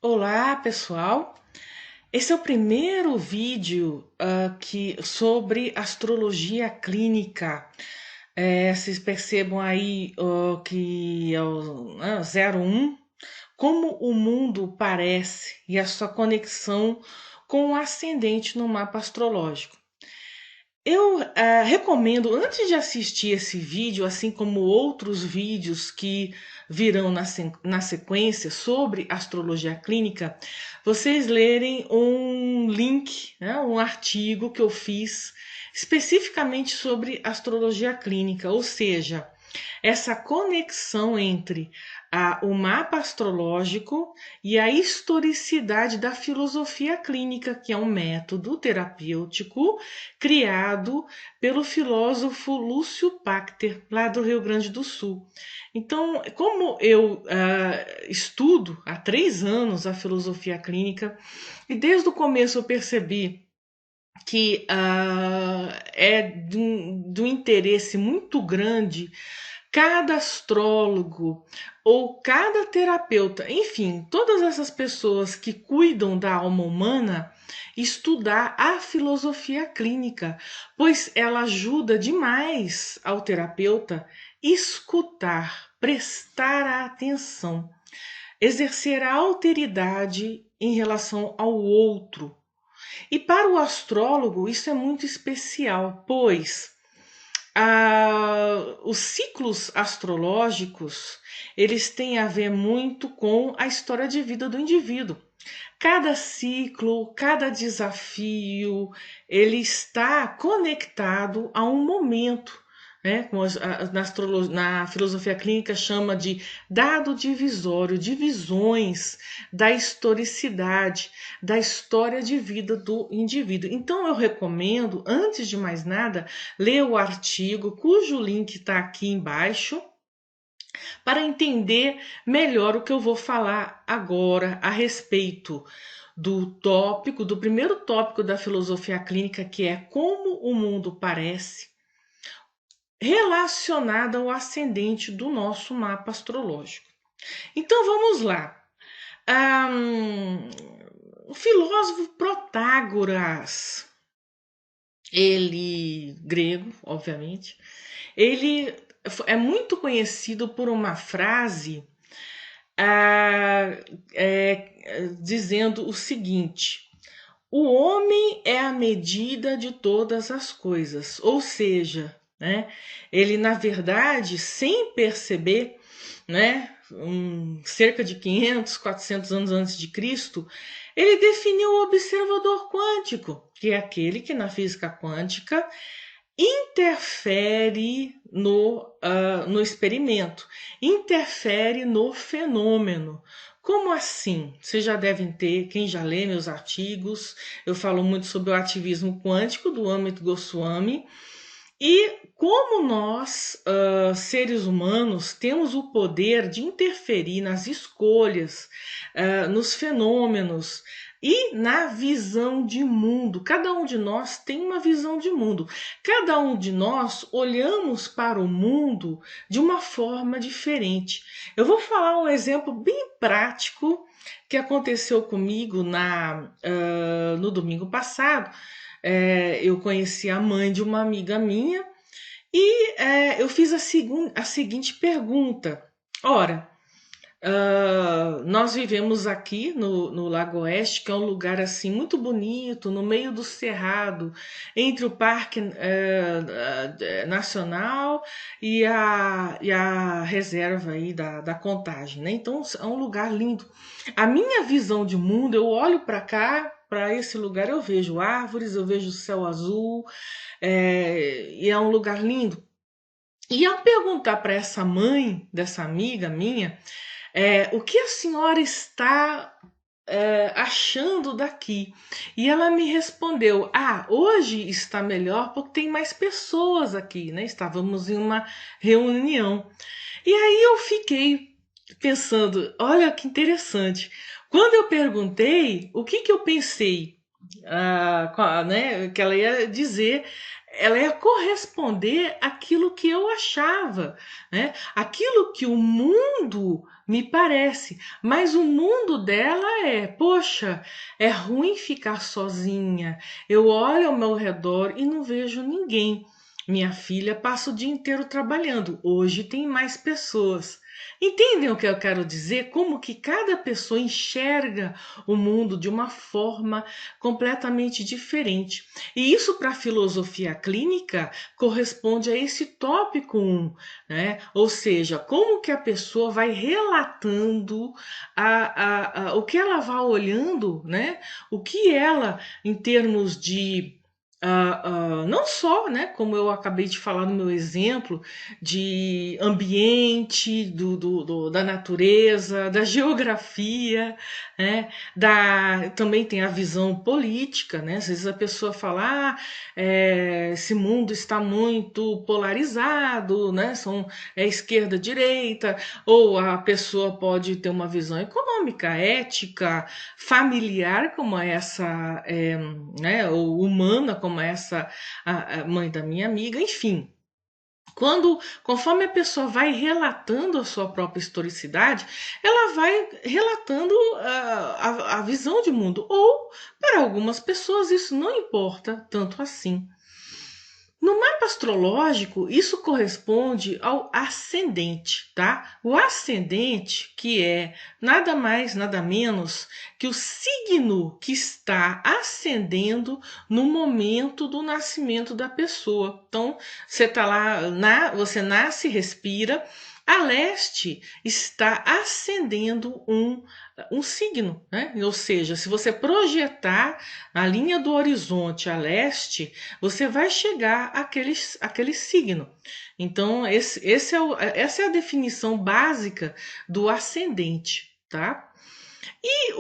Olá, pessoal. Esse é o primeiro vídeo sobre astrologia clínica. Vocês percebam aí que é o 01, como o mundo parece e a sua conexão com o ascendente no mapa astrológico. Eu recomendo, antes de assistir esse vídeo, assim como outros vídeos que virão na sequência sobre astrologia clínica, vocês lerem um link, né, um artigo que eu fiz especificamente sobre astrologia clínica, ou seja, essa conexão entre o mapa astrológico e a historicidade da filosofia clínica, que é um método terapêutico criado pelo filósofo Lúcio Pachter, lá do Rio Grande do Sul. Então, como eu estudo há 3 anos a filosofia clínica, e desde o começo eu percebi que é de um interesse muito grande cada astrólogo ou cada terapeuta, enfim, todas essas pessoas que cuidam da alma humana, estudar a filosofia clínica, pois ela ajuda demais ao terapeuta escutar, prestar atenção, exercer a alteridade em relação ao outro. E para o astrólogo isso é muito especial, pois os ciclos astrológicos eles têm a ver muito com a história de vida do indivíduo. Cada ciclo, cada desafio, ele está conectado a um momento, né? Como na filosofia clínica chama de dado divisório, divisões da historicidade, da história de vida do indivíduo. Então eu recomendo, antes de mais nada, ler o artigo, cujo link está aqui embaixo, para entender melhor o que eu vou falar agora a respeito do primeiro tópico da filosofia clínica, que é como o mundo parece, relacionado ao ascendente do nosso mapa astrológico. Então vamos lá. O filósofo Protágoras, ele grego, obviamente, ele é muito conhecido por uma frase dizendo o seguinte: o homem é a medida de todas as coisas, ou seja, né, ele na verdade, sem perceber, né, cerca de 500, 400 anos antes de Cristo, ele definiu o observador quântico, que é aquele que na física quântica interfere no experimento, interfere no fenômeno. Como assim? Vocês já devem ter, quem já lê meus artigos, eu falo muito sobre o ativismo quântico do Amit Goswami, e como nós, seres humanos, temos o poder de interferir nas escolhas, nos fenômenos e na visão de mundo. Cada um de nós tem uma visão de mundo. Cada um de nós olhamos para o mundo de uma forma diferente. Eu vou falar um exemplo bem prático que aconteceu comigo no domingo passado. Eu conheci a mãe de uma amiga minha e eu fiz a seguinte pergunta. Ora, nós vivemos aqui no Lago Oeste, que é um lugar assim muito bonito, no meio do cerrado, entre o Parque Nacional e a reserva aí da Contagem, né? Então é um lugar lindo. A minha visão de mundo, eu olho para cá, para esse lugar, eu vejo árvores, eu vejo céu azul, e é um lugar lindo. E ao perguntar para essa mãe dessa amiga minha, o que a senhora está achando daqui? E ela me respondeu: hoje está melhor porque tem mais pessoas aqui, né? Estávamos em uma reunião. E aí eu fiquei pensando: olha que interessante. Quando eu perguntei, o que eu pensei? né, que ela ia dizer, ela ia corresponder àquilo que eu achava, né? Aquilo que o mundo me parece, mas o mundo dela é, poxa, é ruim ficar sozinha. Eu olho ao meu redor e não vejo ninguém. Minha filha passa o dia inteiro trabalhando. Hoje tem mais pessoas. Entendem o que eu quero dizer? Como que cada pessoa enxerga o mundo de uma forma completamente diferente. E isso para a filosofia clínica corresponde a esse tópico 1, né? Ou seja, como que a pessoa vai relatando o que ela vai olhando, né? O que ela, em termos de não só, né, como eu acabei de falar no meu exemplo, de ambiente, da natureza, da geografia, né, também tem a visão política, né? Às vezes a pessoa fala, esse mundo está muito polarizado, né? É esquerda, direita, ou a pessoa pode ter uma visão econômica, ética, familiar, como essa, né? Ou humana, como essa a mãe da minha amiga, enfim. Conforme a pessoa vai relatando a sua própria historicidade, ela vai relatando a visão de mundo. Ou, para algumas pessoas, isso não importa tanto assim. No mapa astrológico, isso corresponde ao ascendente, tá? O ascendente, que é nada mais, nada menos que o signo que está ascendendo no momento do nascimento da pessoa. Então, você tá lá, você nasce, respira, a leste está ascendendo um signo, né? Ou seja, se você projetar a linha do horizonte a leste, você vai chegar àquele signo. Então, essa é a definição básica do ascendente, tá? E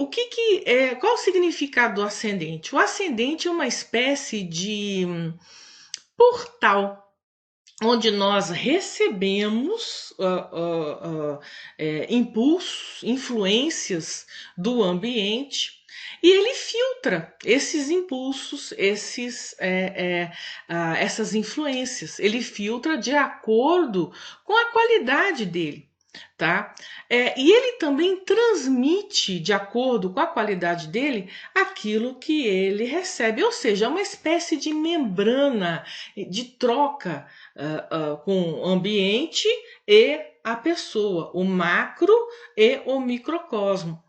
qual o significado do ascendente? O ascendente é uma espécie de portal onde nós recebemos impulsos, influências do ambiente e ele filtra esses impulsos, essas influências. Ele filtra de acordo com a qualidade dele. Tá? E ele também transmite, de acordo com a qualidade dele, aquilo que ele recebe, ou seja, é uma espécie de membrana de troca com o ambiente e a pessoa, o macro e o microcosmo.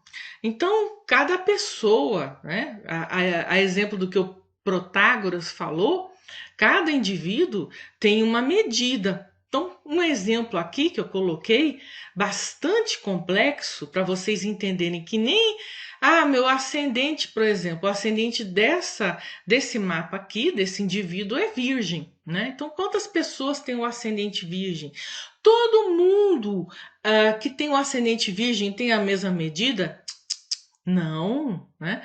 Então, cada pessoa, né, a exemplo do que o Protágoras falou, cada indivíduo tem uma medida. Então, um exemplo aqui que eu coloquei, bastante complexo, para vocês entenderem que nem meu ascendente, por exemplo, o ascendente desse mapa aqui, desse indivíduo, é virgem, né? Então, quantas pessoas têm o ascendente virgem? Todo mundo que tem o ascendente virgem tem a mesma medida? Não, né?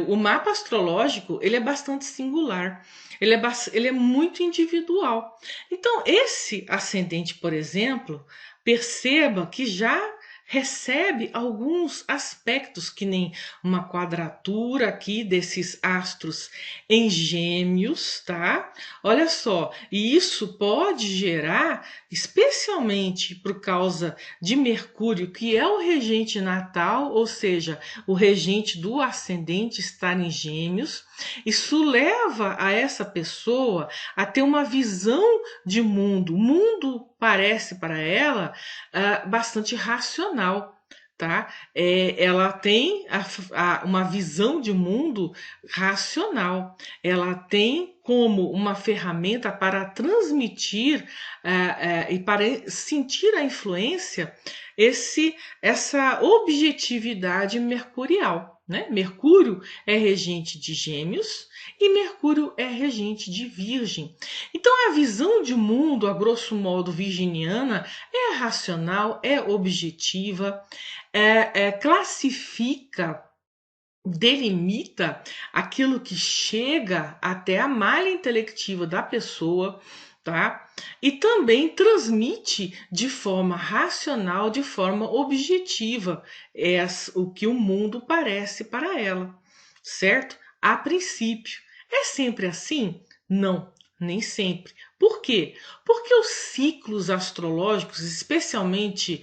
O mapa astrológico ele é bastante singular, ele é muito individual. Então, esse ascendente, por exemplo, perceba que já recebe alguns aspectos, que nem uma quadratura aqui desses astros em gêmeos, tá? Olha só, e isso pode gerar, especialmente por causa de Mercúrio, que é o regente natal, ou seja, o regente do ascendente estar em Gêmeos, isso leva a essa pessoa a ter uma visão de mundo. O mundo parece para ela bastante racional. Tá? Ela tem uma visão de mundo racional. Ela tem como uma ferramenta para transmitir e para sentir a influência essa objetividade mercurial. Né? Mercúrio é regente de Gêmeos e Mercúrio é regente de Virgem. Então, a visão de mundo, a grosso modo, virginiana é racional, é objetiva, classifica, delimita aquilo que chega até a malha intelectiva da pessoa, tá? E também transmite de forma racional, de forma objetiva, o que o mundo parece para ela, certo? a princípio. É sempre assim? Não, nem sempre. Por quê? Porque os ciclos astrológicos, especialmente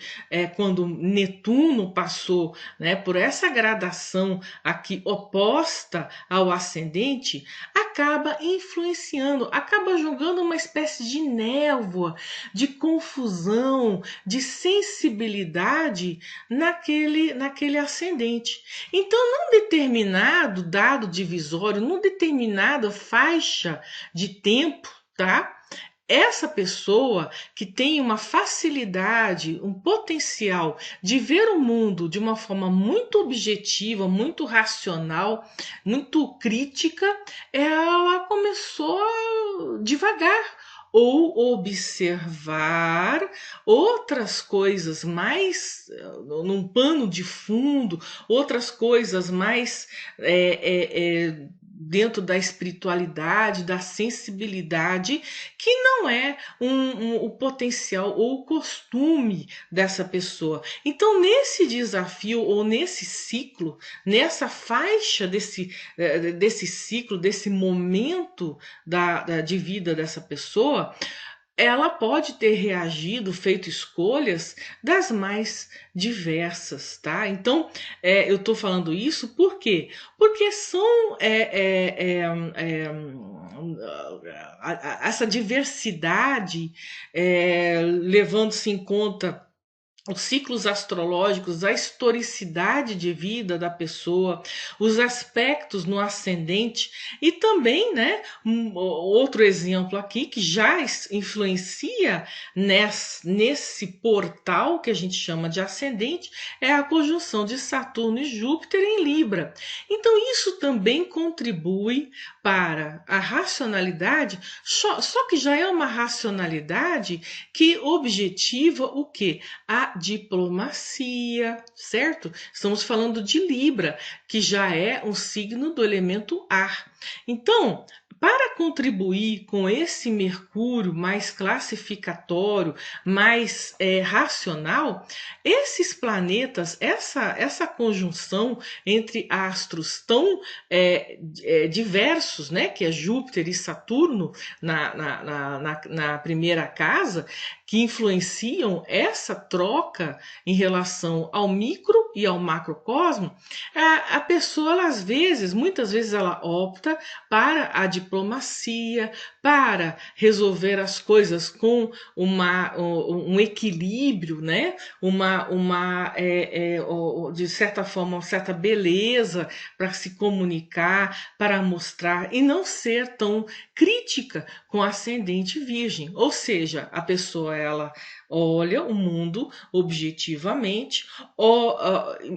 quando Netuno passou, né, por essa gradação aqui oposta ao ascendente, acaba influenciando, acaba jogando uma espécie de névoa, de confusão, de sensibilidade naquele ascendente. Então, num determinado dado divisório, numa determinada faixa de tempo, tá? Essa pessoa que tem uma facilidade, um potencial de ver o mundo de uma forma muito objetiva, muito racional, muito crítica, ela começou devagar ou observar outras coisas mais num pano de fundo, outras coisas mais dentro da espiritualidade, da sensibilidade, que não é o potencial ou o costume dessa pessoa. Então, nesse desafio ou nesse ciclo, nessa faixa desse ciclo, desse momento de vida dessa pessoa, ela pode ter reagido, feito escolhas das mais diversas, tá? Então, eu estou falando isso por quê? Porque são essa diversidade, levando-se em conta os ciclos astrológicos, a historicidade de vida da pessoa, os aspectos no ascendente e também, né, outro exemplo aqui que já influencia nesse portal que a gente chama de ascendente é a conjunção de Saturno e Júpiter em Libra. Então isso também contribui para a racionalidade, só que já é uma racionalidade que objetiva o quê? A diplomacia, certo? Estamos falando de Libra, que já é um signo do elemento ar. Então, para contribuir com esse Mercúrio mais classificatório, mais racional, esses planetas, essa conjunção entre astros tão diversos, né, que é Júpiter e Saturno na primeira casa, que influenciam essa troca em relação ao micro e ao macrocosmo, a pessoa, ela, muitas vezes, ela opta para a diplomacia, para resolver as coisas com um equilíbrio, né? De certa forma, uma certa beleza para se comunicar, para mostrar e não ser tão crítica com ascendente virgem. Ou seja, a pessoa, ela olha o mundo objetivamente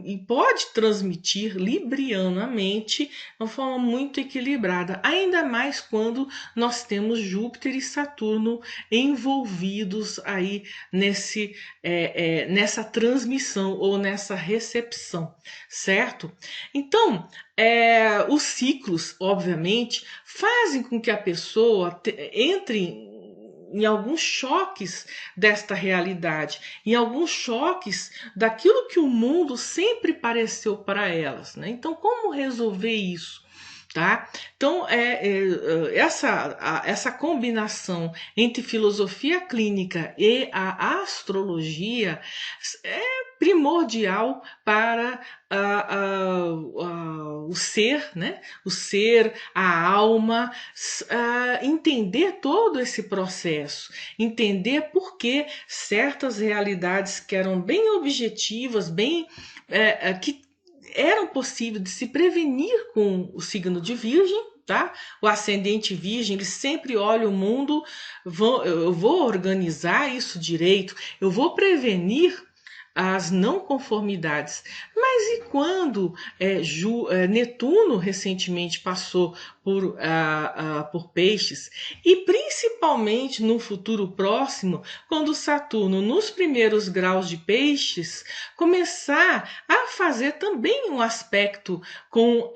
e pode transmitir librianamente de uma forma muito equilibrada, ainda mais quando nós temos Júpiter e Saturno envolvidos aí nessa transmissão ou nessa recepção, certo? Então, os ciclos, obviamente, fazem com que a pessoa entre em alguns choques desta realidade, em alguns choques daquilo que o mundo sempre pareceu para elas, né? Então, como resolver isso? Tá? Então, essa combinação entre filosofia clínica e a astrologia é primordial para o ser, né? O ser, a alma, entender todo esse processo, entender por que certas realidades que eram bem objetivas, que eram possíveis de se prevenir com o signo de Virgem, tá? O ascendente Virgem, ele sempre olha o mundo, eu vou organizar isso direito, eu vou prevenir as não conformidades. Mas e quando Netuno recentemente passou por Peixes, e principalmente no futuro próximo, quando Saturno, nos primeiros graus de Peixes, começar a fazer também um aspecto com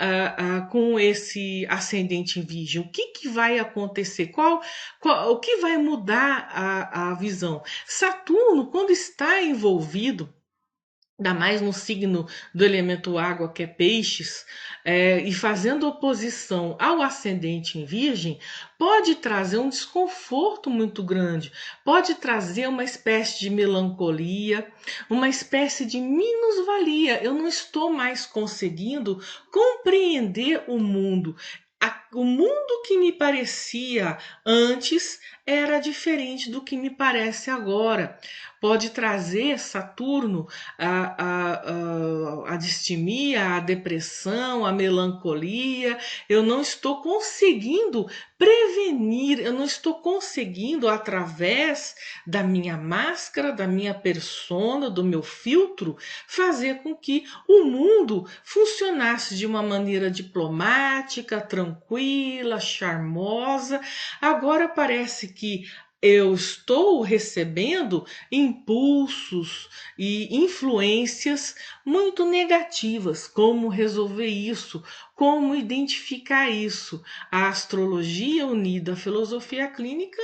esse ascendente em Virgem? O que vai acontecer? O que vai mudar a visão? Saturno, quando está envolvido ainda mais no signo do elemento água, que é peixes, e fazendo oposição ao ascendente em virgem, pode trazer um desconforto muito grande, pode trazer uma espécie de melancolia, uma espécie de minusvalia. Eu não estou mais conseguindo compreender o mundo. O mundo que me parecia antes era diferente do que me parece agora. Pode trazer Saturno a distimia, a depressão, a melancolia. Eu não estou conseguindo prevenir, eu não estou conseguindo, através da minha máscara, da minha persona, do meu filtro, fazer com que o mundo funcionasse de uma maneira diplomática, tranquila, charmosa. Agora parece que eu estou recebendo impulsos e influências muito negativas. Como resolver isso? Como identificar isso? A astrologia unida à filosofia clínica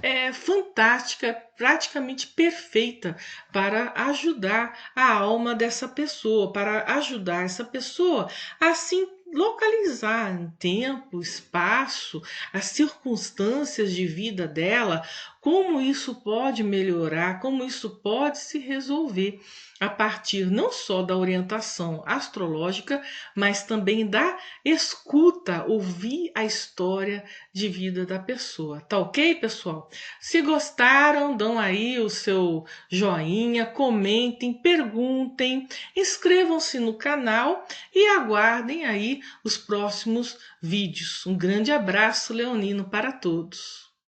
é fantástica, praticamente perfeita para ajudar a alma dessa pessoa, para ajudar essa pessoa a se localizar em tempo, espaço, as circunstâncias de vida dela, como isso pode melhorar, como isso pode se resolver a partir não só da orientação astrológica, mas também da escuta, ouvir a história de vida da pessoa. Tá ok, pessoal? Se gostaram, dão aí o seu joinha, comentem, perguntem, inscrevam-se no canal e aguardem aí os próximos vídeos. Um grande abraço leonino para todos.